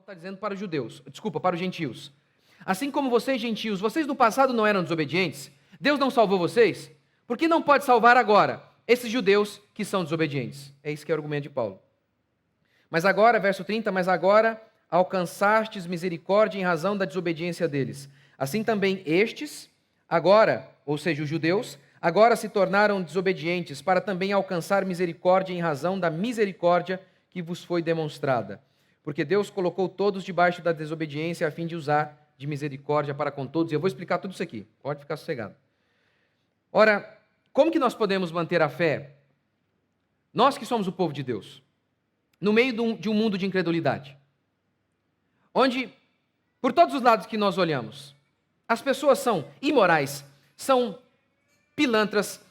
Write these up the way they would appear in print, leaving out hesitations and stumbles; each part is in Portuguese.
está dizendo para os judeus, para os gentios. Assim como vocês, gentios, vocês no passado não eram desobedientes, Deus não salvou vocês, por que não pode salvar agora esses judeus que são desobedientes? É isso que é o argumento de Paulo. Mas agora, verso 30, mas agora alcançastes misericórdia em razão da desobediência deles. Assim também estes, agora, ou seja, os judeus, agora se tornaram desobedientes para também alcançar misericórdia em razão da misericórdia que vos foi demonstrada. Porque Deus colocou todos debaixo da desobediência a fim de usar de misericórdia para com todos. E eu vou explicar tudo isso aqui, pode ficar sossegado. Ora, como que nós podemos manter a fé? Nós que somos o povo de Deus, no meio de um mundo de incredulidade, onde, por todos os lados que nós olhamos, as pessoas são imorais, são pilantras,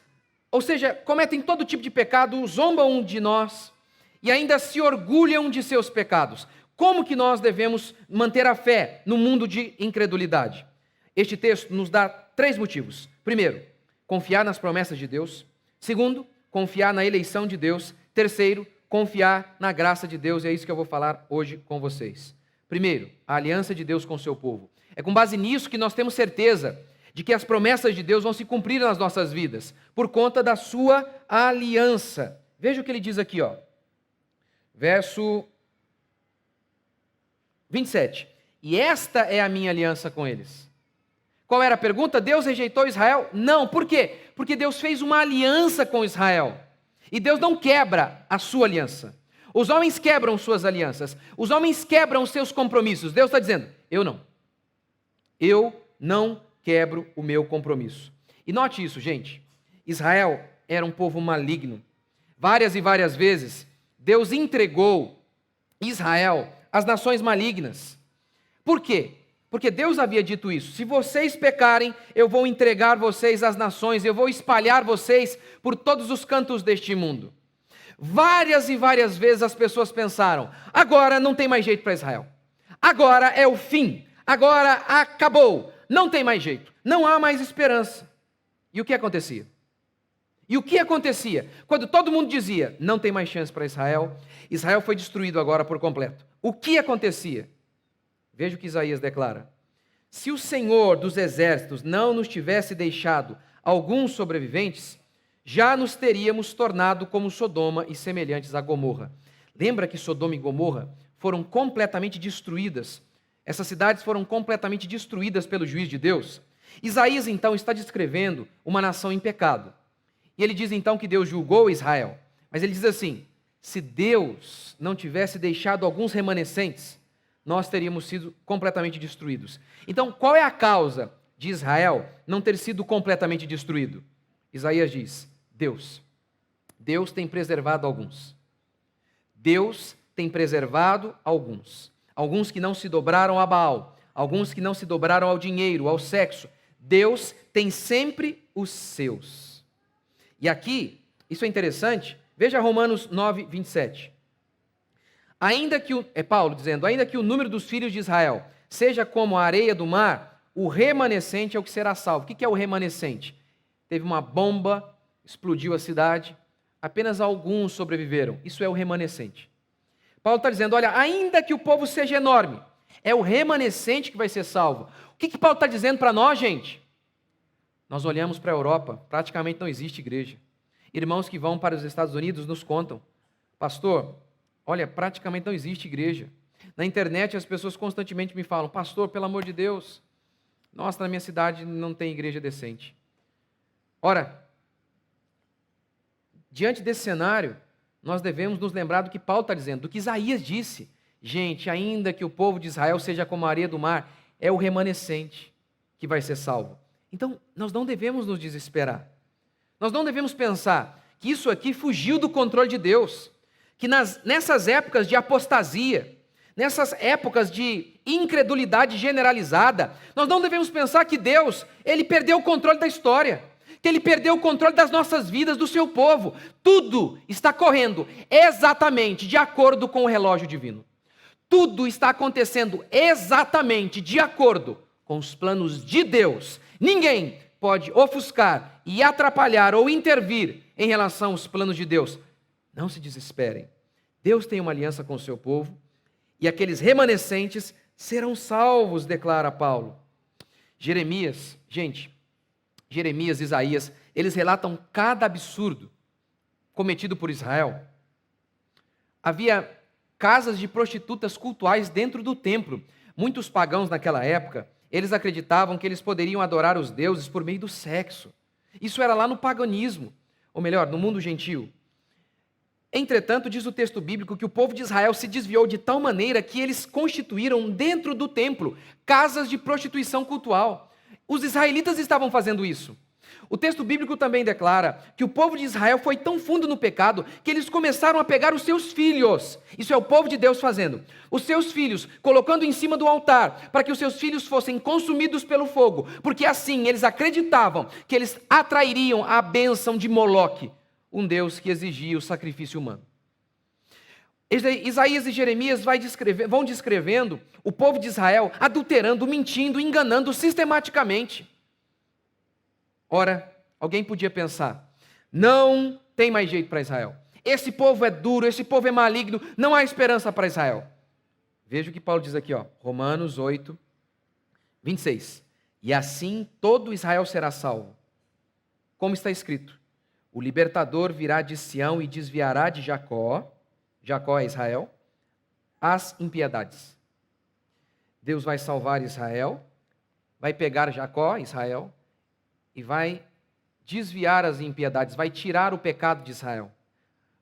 ou seja, cometem todo tipo de pecado, zombam de nós e ainda se orgulham de seus pecados. Como que nós devemos manter a fé no mundo de incredulidade? Este texto nos dá 3 motivos. Primeiro, confiar nas promessas de Deus. Segundo, confiar na eleição de Deus. Terceiro, confiar na graça de Deus. E é isso que eu vou falar hoje com vocês. Primeiro, a aliança de Deus com o seu povo. É com base nisso que nós temos certeza de que as promessas de Deus vão se cumprir nas nossas vidas, por conta da sua aliança. Veja o que ele diz aqui, ó. Verso 27. E esta é a minha aliança com eles. Qual era a pergunta? Deus rejeitou Israel? Não. Por quê? Porque Deus fez uma aliança com Israel. E Deus não quebra a sua aliança. Os homens quebram suas alianças. Os homens quebram os seus compromissos. Deus está dizendo, eu não. Eu não quebro o meu compromisso. E note isso, gente. Israel era um povo maligno. Várias e várias vezes, Deus entregou Israel às nações malignas. Por quê? Porque Deus havia dito isso. Se vocês pecarem, eu vou entregar vocês às nações, eu vou espalhar vocês por todos os cantos deste mundo. Várias e várias vezes as pessoas pensaram, agora não tem mais jeito para Israel. Agora é o fim. Agora acabou. Não tem mais jeito. Não há mais esperança. E o que acontecia? Quando todo mundo dizia, não tem mais chance para Israel, Israel foi destruído agora por completo. O que acontecia? Veja o que Isaías declara. Se o Senhor dos exércitos não nos tivesse deixado alguns sobreviventes, já nos teríamos tornado como Sodoma e semelhantes a Gomorra. Lembra que Sodoma e Gomorra foram completamente destruídas? Essas cidades foram completamente destruídas pelo juiz de Deus. Isaías, então, está descrevendo uma nação em pecado. E ele diz, então, que Deus julgou Israel. Mas ele diz assim, se Deus não tivesse deixado alguns remanescentes, nós teríamos sido completamente destruídos. Então, qual é a causa de Israel não ter sido completamente destruído? Isaías diz, Deus. Deus tem preservado alguns. Deus tem preservado alguns. Alguns que não se dobraram a Baal, alguns que não se dobraram ao dinheiro, ao sexo. Deus tem sempre os seus. E aqui, isso é interessante, veja Romanos 9, 27. É Paulo dizendo, ainda que o número dos filhos de Israel seja como a areia do mar, o remanescente é o que será salvo. O que é o remanescente? Teve uma bomba, explodiu a cidade, apenas alguns sobreviveram. Isso é o remanescente. Paulo está dizendo, olha, ainda que o povo seja enorme, é o remanescente que vai ser salvo. O que Paulo está dizendo para nós, gente? Nós olhamos para a Europa, praticamente não existe igreja. Irmãos que vão para os Estados Unidos nos contam, pastor, olha, praticamente não existe igreja. Na internet as pessoas constantemente me falam, pastor, pelo amor de Deus, nossa, na minha cidade não tem igreja decente. Ora, diante desse cenário, nós devemos nos lembrar do que Paulo está dizendo, do que Isaías disse. Gente, ainda que o povo de Israel seja como a areia do mar, é o remanescente que vai ser salvo. Então, nós não devemos nos desesperar. Nós não devemos pensar que isso aqui fugiu do controle de Deus. Que nessas épocas de apostasia, nessas épocas de incredulidade generalizada, nós não devemos pensar que Deus, ele perdeu o controle da história. Que ele perdeu o controle das nossas vidas, do seu povo. Tudo está correndo exatamente de acordo com o relógio divino. Tudo está acontecendo exatamente de acordo com os planos de Deus. Ninguém pode ofuscar e atrapalhar ou intervir em relação aos planos de Deus. Não se desesperem. Deus tem uma aliança com o seu povo e aqueles remanescentes serão salvos, declara Paulo. Jeremias, gente, Jeremias e Isaías, eles relatam cada absurdo cometido por Israel. Havia casas de prostitutas cultuais dentro do templo. Muitos pagãos naquela época, eles acreditavam que eles poderiam adorar os deuses por meio do sexo. Isso era lá no paganismo, ou melhor, no mundo gentio. Entretanto, diz o texto bíblico que o povo de Israel se desviou de tal maneira que eles constituíram dentro do templo casas de prostituição cultual. Os israelitas estavam fazendo isso. O texto bíblico também declara que o povo de Israel foi tão fundo no pecado que eles começaram a pegar os seus filhos. Isso é o povo de Deus fazendo. Os seus filhos, colocando em cima do altar, para que os seus filhos fossem consumidos pelo fogo, porque assim eles acreditavam que eles atrairiam a bênção de Moloque, um Deus que exigia o sacrifício humano. Isaías e Jeremias vão descrevendo o povo de Israel adulterando, mentindo, enganando sistematicamente. Ora, alguém podia pensar, não tem mais jeito para Israel. Esse povo é duro, esse povo é maligno, não há esperança para Israel. Veja o que Paulo diz aqui, Romanos 8, 26. E assim todo Israel será salvo. Como está escrito, o libertador virá de Sião e desviará de Jacó é Israel, as impiedades. Deus vai salvar Israel, vai pegar Jacó, Israel, e vai desviar as impiedades, vai tirar o pecado de Israel.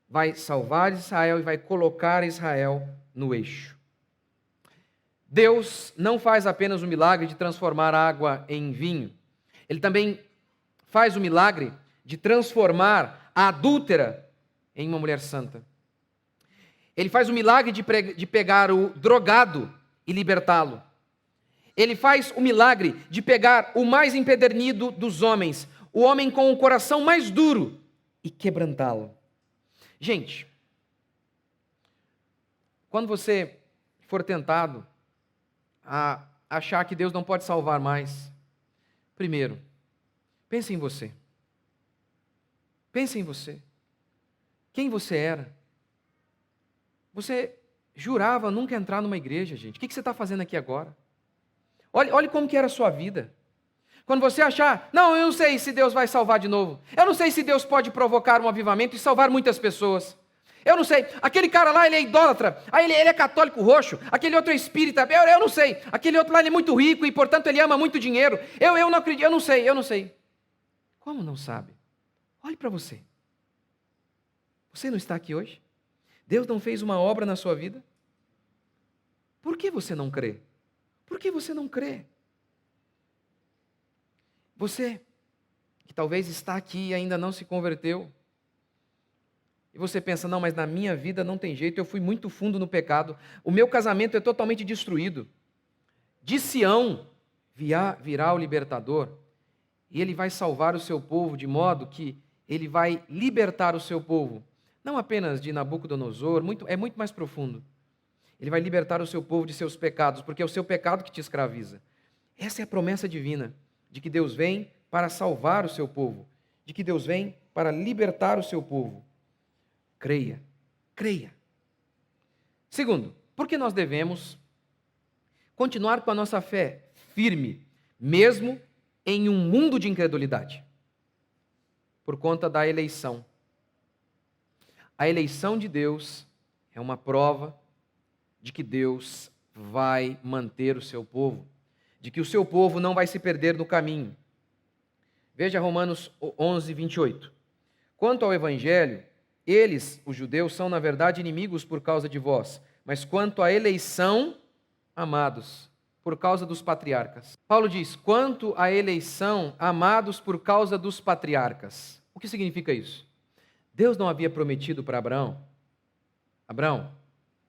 Vai salvar Israel e vai colocar Israel no eixo. Deus não faz apenas o milagre de transformar água em vinho. Ele também faz o milagre de transformar a adúltera em uma mulher santa. Ele faz o milagre de pegar o drogado e libertá-lo. Ele faz o milagre de pegar o mais empedernido dos homens, o homem com o coração mais duro, e quebrantá-lo. Gente, quando você for tentado a achar que Deus não pode salvar mais, primeiro, pense em você. Pense em você. Quem você era? Você jurava nunca entrar numa igreja, gente. O que você está fazendo aqui agora? Olhe como que era a sua vida. Quando você achar, não, eu não sei se Deus vai salvar de novo. Eu não sei se Deus pode provocar um avivamento e salvar muitas pessoas. Eu não sei, aquele cara lá, ele é idólatra, aí ele é católico roxo, aquele outro é espírita, eu não sei, aquele outro lá ele é muito rico e portanto ele ama muito dinheiro. Eu não acredito, eu não sei. Como não sabe? Olhe para você. Você não está aqui hoje? Deus não fez uma obra na sua vida? Por que você não crê? Por que você não crê? Você, que talvez está aqui e ainda não se converteu, e você pensa, não, mas na minha vida não tem jeito, eu fui muito fundo no pecado, o meu casamento é totalmente destruído. De Sião virá o libertador, e ele vai salvar o seu povo de modo que ele vai libertar o seu povo, não apenas de Nabucodonosor, é muito mais profundo. Ele vai libertar o seu povo de seus pecados, porque é o seu pecado que te escraviza. Essa é a promessa divina, de que Deus vem para salvar o seu povo, de que Deus vem para libertar o seu povo. Creia, creia. Segundo, por que nós devemos continuar com a nossa fé firme, mesmo em um mundo de incredulidade? Por conta da eleição. A eleição de Deus é uma prova de que Deus vai manter o seu povo, de que o seu povo não vai se perder no caminho. Veja Romanos 11, 28. Quanto ao Evangelho, eles, os judeus, são na verdade inimigos por causa de vós, mas quanto à eleição, amados, por causa dos patriarcas. Paulo diz, quanto à eleição, amados por causa dos patriarcas. O que significa isso? Deus não havia prometido para Abraão, Abraão,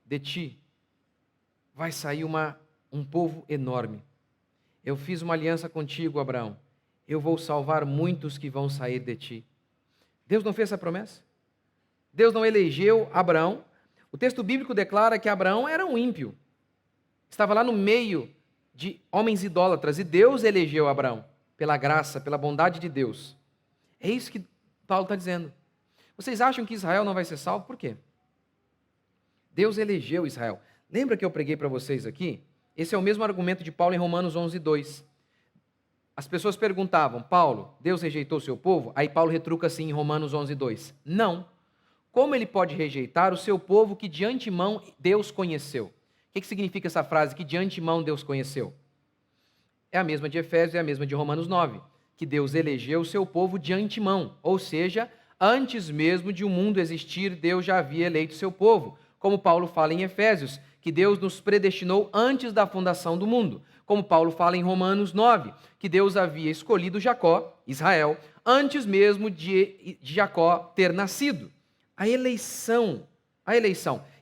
de ti vai sair um povo enorme. Eu fiz uma aliança contigo, Abraão. Eu vou salvar muitos que vão sair de ti. Deus não fez essa promessa? Deus não elegeu Abraão? O texto bíblico declara que Abraão era um ímpio. Estava lá no meio de homens idólatras e Deus elegeu Abraão pela graça, pela bondade de Deus. É isso que Paulo está dizendo. Vocês acham que Israel não vai ser salvo? Por quê? Deus elegeu Israel. Lembra que eu preguei para vocês aqui? Esse é o mesmo argumento de Paulo em Romanos 11:2. As pessoas perguntavam, Paulo, Deus rejeitou o seu povo? Aí Paulo retruca assim em Romanos 11:2. Não. Como ele pode rejeitar o seu povo que de antemão Deus conheceu? O que significa essa frase, que de antemão Deus conheceu? É a mesma de Efésios, é a mesma de Romanos 9, que Deus elegeu o seu povo de antemão, ou seja, antes mesmo de o mundo existir, Deus já havia eleito o seu povo. Como Paulo fala em Efésios, que Deus nos predestinou antes da fundação do mundo. Como Paulo fala em Romanos 9, que Deus havia escolhido Jacó, Israel, antes mesmo de Jacó ter nascido. A eleição.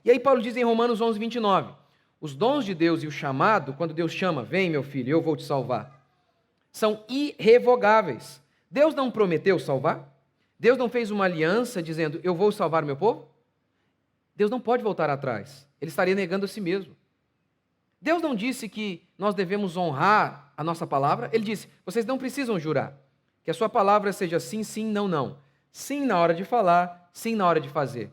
E aí Paulo diz em Romanos 11:29, os dons de Deus e o chamado, quando Deus chama, vem meu filho, eu vou te salvar, são irrevogáveis. Deus não prometeu salvar? Deus não fez uma aliança dizendo, eu vou salvar meu povo? Deus não pode voltar atrás. Ele estaria negando a si mesmo. Deus não disse que nós devemos honrar a nossa palavra? Ele disse, vocês não precisam jurar. Que a sua palavra seja sim, sim, não, não. Sim na hora de falar, sim na hora de fazer.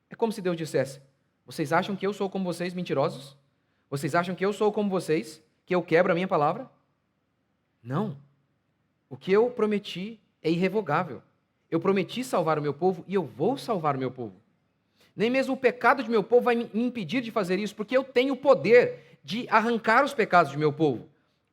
É como se Deus dissesse, vocês acham que eu sou como vocês, mentirosos? Vocês acham que eu sou como vocês, que eu quebro a minha palavra? Não. O que eu prometi é irrevogável. Eu prometi salvar o meu povo e eu vou salvar o meu povo. Nem mesmo o pecado de meu povo vai me impedir de fazer isso, porque eu tenho o poder de arrancar os pecados de meu povo.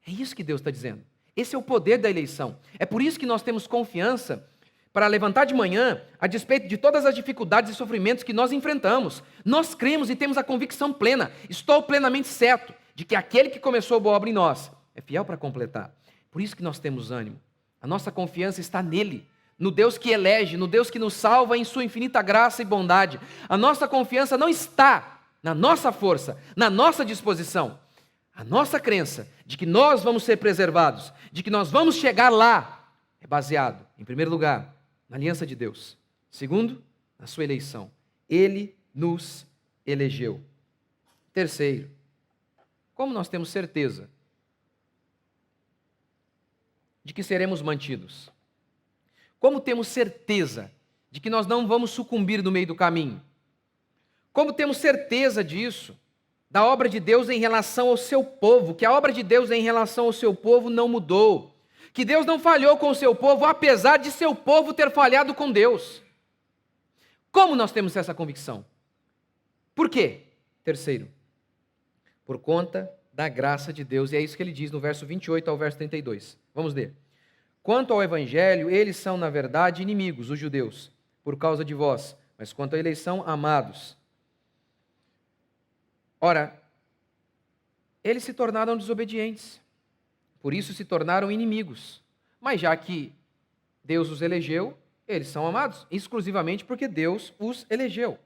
É isso que Deus está dizendo. Esse é o poder da eleição. É por isso que nós temos confiança para levantar de manhã, a despeito de todas as dificuldades e sofrimentos que nós enfrentamos. Nós cremos e temos a convicção plena, estou plenamente certo, de que aquele que começou a boa obra em nós é fiel para completar. Por isso que nós temos ânimo. A nossa confiança está nele, no Deus que elege, no Deus que nos salva em sua infinita graça e bondade. A nossa confiança não está na nossa força, na nossa disposição. A nossa crença de que nós vamos ser preservados, de que nós vamos chegar lá, é baseado, em primeiro lugar, na aliança de Deus. Segundo, na sua eleição. Ele nos elegeu. Terceiro, como nós temos certeza de que seremos mantidos? Como temos certeza de que nós não vamos sucumbir no meio do caminho? Como temos certeza disso, da obra de Deus em relação ao seu povo, que a obra de Deus em relação ao seu povo não mudou, que Deus não falhou com o seu povo, apesar de seu povo ter falhado com Deus? Como nós temos essa convicção? Por quê? Terceiro, por conta da graça de Deus, e é isso que ele diz no verso 28 ao verso 32. Vamos ler. Quanto ao evangelho, eles são, na verdade, inimigos, os judeus, por causa de vós, mas quanto à eleição, amados. Ora, eles se tornaram desobedientes, por isso se tornaram inimigos. Mas já que Deus os elegeu, eles são amados, exclusivamente porque Deus os elegeu.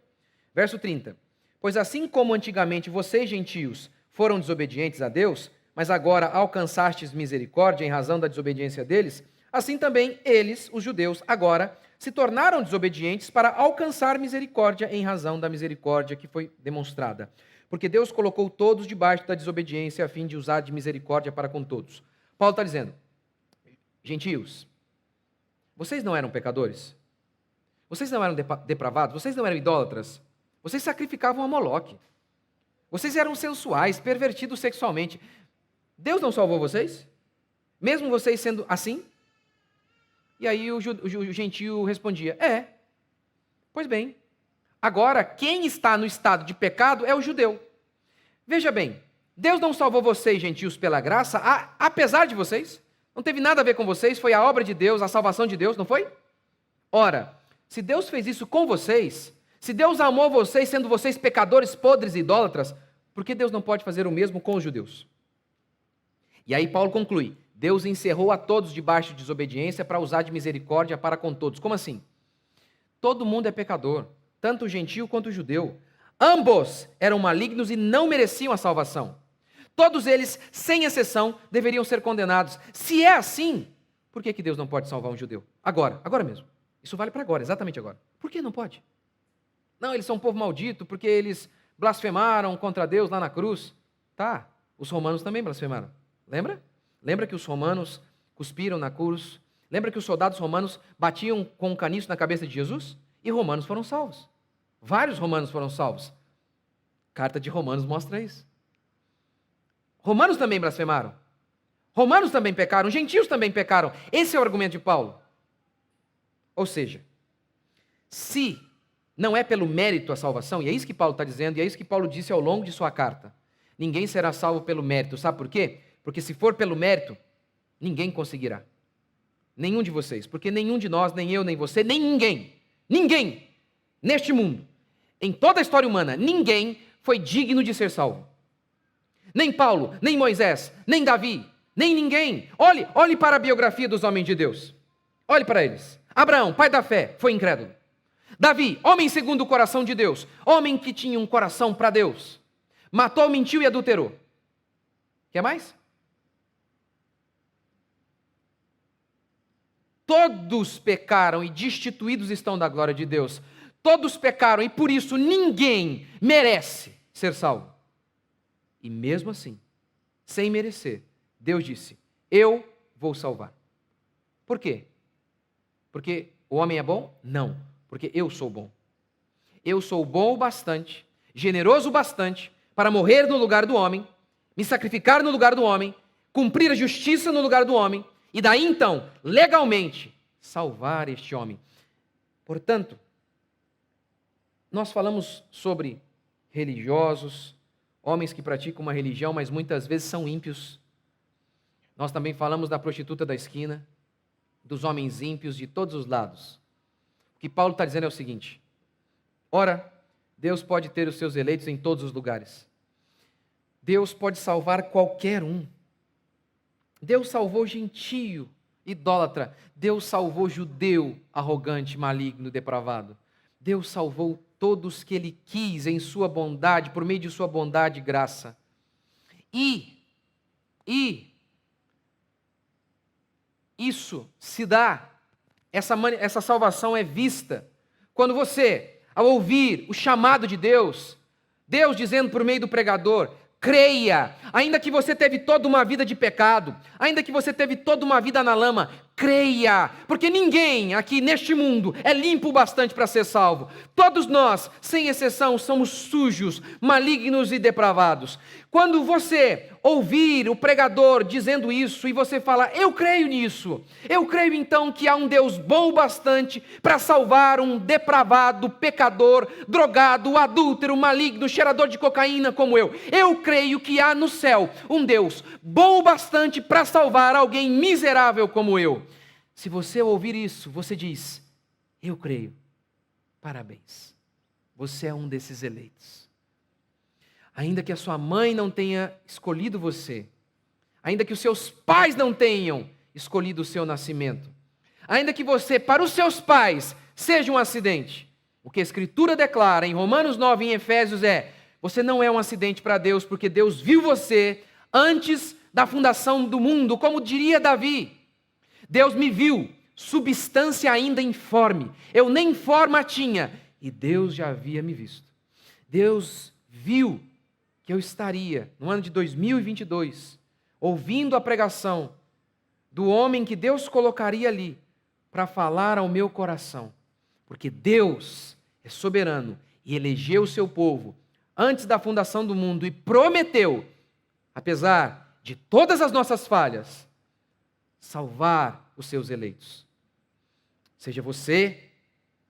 Verso 30. Pois assim como antigamente vocês, gentios, foram desobedientes a Deus, mas agora alcançastes misericórdia em razão da desobediência deles, assim também eles, os judeus, agora se tornaram desobedientes para alcançar misericórdia em razão da misericórdia que foi demonstrada. Porque Deus colocou todos debaixo da desobediência a fim de usar de misericórdia para com todos. Paulo está dizendo, gentios, vocês não eram pecadores? Vocês não eram depravados? Vocês não eram idólatras? Vocês sacrificavam a Moloque. Vocês eram sensuais, pervertidos sexualmente. Deus não salvou vocês? Mesmo vocês sendo assim? E aí o gentio respondia, pois bem, agora quem está no estado de pecado é o judeu. Veja bem, Deus não salvou vocês, gentios, pela graça, apesar de vocês. Não teve nada a ver com vocês, foi a obra de Deus, a salvação de Deus, não foi? Ora, se Deus fez isso com vocês, se Deus amou vocês, sendo vocês pecadores, podres e idólatras, por que Deus não pode fazer o mesmo com os judeus? E aí Paulo conclui, Deus encerrou a todos debaixo de desobediência para usar de misericórdia para com todos. Como assim? Todo mundo é pecador, tanto o gentio quanto o judeu. Ambos eram malignos e não mereciam a salvação. Todos eles, sem exceção, deveriam ser condenados. Se é assim, por que Deus não pode salvar um judeu? Agora mesmo. Isso vale para agora, exatamente agora. Por que não pode? Não, eles são um povo maldito porque eles blasfemaram contra Deus lá na cruz. Tá, os romanos também blasfemaram. Lembra? Lembra que os romanos cuspiram na cruz? Lembra que os soldados romanos batiam com um caniço na cabeça de Jesus? E romanos foram salvos. Vários romanos foram salvos. Carta de Romanos mostra isso. Romanos também blasfemaram. Romanos também pecaram, gentios também pecaram. Esse é o argumento de Paulo. Ou seja, se não é pelo mérito a salvação, e é isso que Paulo está dizendo, e é isso que Paulo disse ao longo de sua carta, ninguém será salvo pelo mérito. Sabe por quê? Porque se for pelo mérito, ninguém conseguirá. Nenhum de vocês. Porque nenhum de nós, nem eu, nem você, nem ninguém neste mundo, em toda a história humana, ninguém foi digno de ser salvo. Nem Paulo, nem Moisés, nem Davi, nem ninguém. Olhe para a biografia dos homens de Deus. Olhe para eles. Abraão, pai da fé, foi incrédulo. Davi, homem segundo o coração de Deus, homem que tinha um coração para Deus. Matou, mentiu e adulterou. Quer mais? Todos pecaram e destituídos estão da glória de Deus. Todos pecaram e por isso ninguém merece ser salvo. E mesmo assim, sem merecer, Deus disse, eu vou salvar. Por quê? Porque o homem é bom? Não, porque eu sou bom. Eu sou bom o bastante, generoso o bastante, para morrer no lugar do homem, me sacrificar no lugar do homem, cumprir a justiça no lugar do homem, e daí então, legalmente, salvar este homem. Portanto, nós falamos sobre religiosos, homens que praticam uma religião, mas muitas vezes são ímpios. Nós também falamos da prostituta da esquina, dos homens ímpios de todos os lados. O que Paulo está dizendo é o seguinte: ora, Deus pode ter os seus eleitos em todos os lugares. Deus pode salvar qualquer um. Deus salvou gentio, idólatra. Deus salvou judeu, arrogante, maligno, depravado. Deus salvou todos que Ele quis em sua bondade, por meio de sua bondade e graça. E isso se dá, essa salvação é vista quando você, ao ouvir o chamado de Deus, Deus dizendo por meio do pregador, creia, ainda que você teve toda uma vida de pecado, ainda que você teve toda uma vida na lama, creia, porque ninguém aqui neste mundo é limpo o bastante para ser salvo. Todos nós, sem exceção, somos sujos, malignos e depravados. Quando você ouvir o pregador dizendo isso e você fala, eu creio nisso, eu creio então que há um Deus bom o bastante para salvar um depravado, pecador, drogado, adúltero, maligno, cheirador de cocaína como eu. Eu creio que há no céu um Deus bom o bastante para salvar alguém miserável como eu. Se você ouvir isso, você diz, eu creio, parabéns, você é um desses eleitos. Ainda que a sua mãe não tenha escolhido você, ainda que os seus pais não tenham escolhido o seu nascimento, ainda que você, para os seus pais, seja um acidente, o que a Escritura declara em Romanos 9 e em Efésios é, você não é um acidente para Deus, porque Deus viu você antes da fundação do mundo, como diria Davi. Deus me viu, substância ainda informe, eu nem forma tinha, e Deus já havia me visto. Deus viu que eu estaria, no ano de 2022, ouvindo a pregação do homem que Deus colocaria ali para falar ao meu coração, porque Deus é soberano e elegeu o seu povo antes da fundação do mundo e prometeu, apesar de todas as nossas falhas, salvar os seus eleitos. Seja você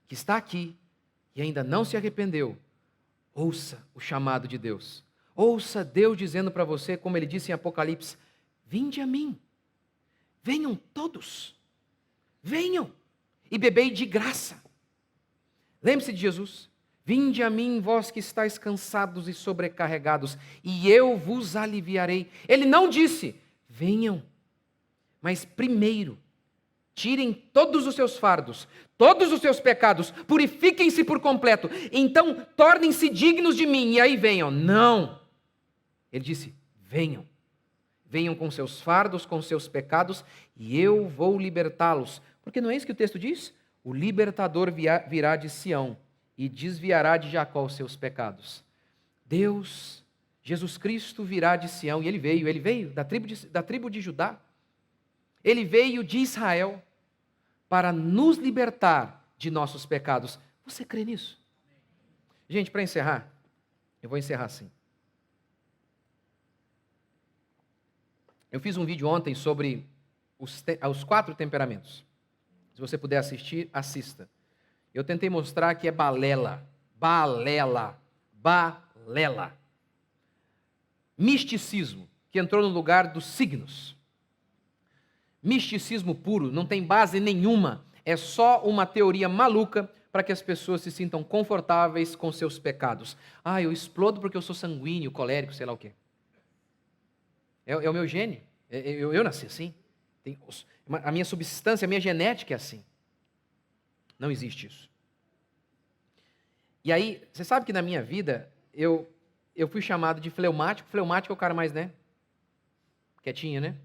que está aqui e ainda não se arrependeu, ouça o chamado de Deus. Ouça Deus dizendo para você, como Ele disse em Apocalipse, vinde a mim, venham todos, venham e bebei de graça. Lembre-se de Jesus, vinde a mim vós que estáis cansados e sobrecarregados, e eu vos aliviarei. Ele não disse, venham, mas primeiro, tirem todos os seus fardos, todos os seus pecados, purifiquem-se por completo, então tornem-se dignos de mim, e aí venham. Não! Ele disse, venham, venham com seus fardos, com seus pecados, e eu vou libertá-los. Porque não é isso que o texto diz? O libertador virá de Sião e desviará de Jacó os seus pecados. Deus, Jesus Cristo virá de Sião, e Ele veio da tribo de Judá. Ele veio de Israel para nos libertar de nossos pecados. Você crê nisso? Gente, para encerrar, Eu vou encerrar assim. Eu fiz um vídeo ontem sobre os 4 temperamentos. Se você puder assistir, assista. Eu tentei mostrar que é balela. Misticismo, que entrou no lugar dos signos. Misticismo puro, não tem base nenhuma. É só uma teoria maluca para que as pessoas se sintam confortáveis com seus pecados. Eu explodo porque eu sou sanguíneo, colérico, sei lá o quê. É o meu gene. Eu nasci assim. A minha substância, a minha genética é assim. Não existe isso. E aí, você sabe que na minha vida, eu fui chamado de fleumático. Fleumático é o cara mais, quietinho, né?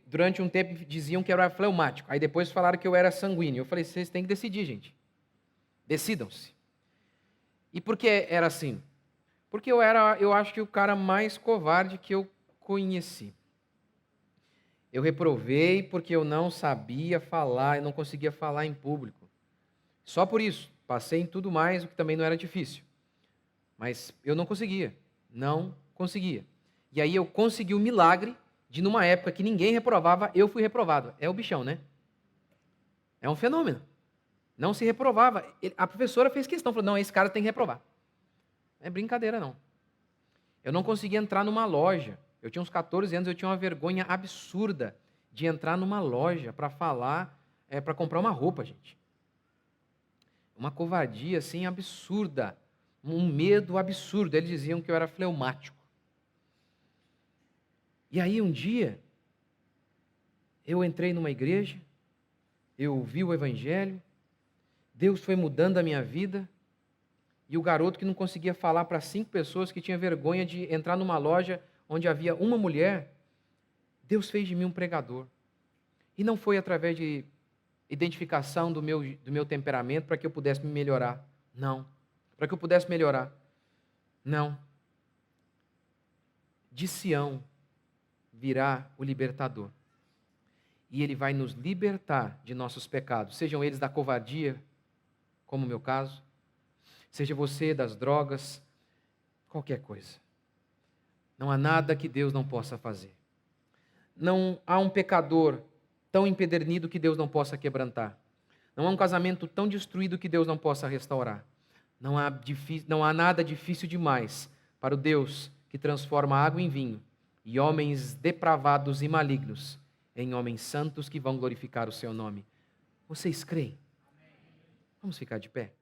Durante um tempo, diziam que eu era fleumático. Aí depois falaram que eu era sanguíneo. Eu falei, vocês têm que decidir, gente. Decidam-se. E por que era assim? Porque eu acho que o cara mais covarde que eu conheci. Eu reprovei porque eu não sabia falar, eu não conseguia falar em público. Só por isso. Passei em tudo mais, o que também não era difícil. Mas eu não conseguia. E aí eu consegui o milagre de, numa época que ninguém reprovava, eu fui reprovado. É o bichão, né? É um fenômeno. Não se reprovava. A professora fez questão, falou, não, esse cara tem que reprovar. Não é brincadeira, não. Eu não conseguia entrar numa loja. Eu tinha uns 14 anos, eu tinha uma vergonha absurda de entrar numa loja para falar, para comprar uma roupa, gente. Uma covardia, assim, absurda. Um medo absurdo. Eles diziam que eu era fleumático. E aí, um dia, eu entrei numa igreja, eu ouvi o evangelho, Deus foi mudando a minha vida, e o garoto que não conseguia falar para 5 pessoas, que tinha vergonha de entrar numa loja onde havia uma mulher, Deus fez de mim um pregador. E não foi através de identificação do meu temperamento para que eu pudesse me melhorar. Não. Para que eu pudesse melhorar. Não. De Sião virá o libertador. E ele vai nos libertar de nossos pecados, sejam eles da covardia, como o meu caso, seja você das drogas, qualquer coisa. Não há nada que Deus não possa fazer. Não há um pecador tão empedernido que Deus não possa quebrantar. Não há um casamento tão destruído que Deus não possa restaurar. Não há nada difícil demais para o Deus que transforma água em vinho e homens depravados e malignos em homens santos que vão glorificar o seu nome. Vocês creem? Vamos ficar de pé?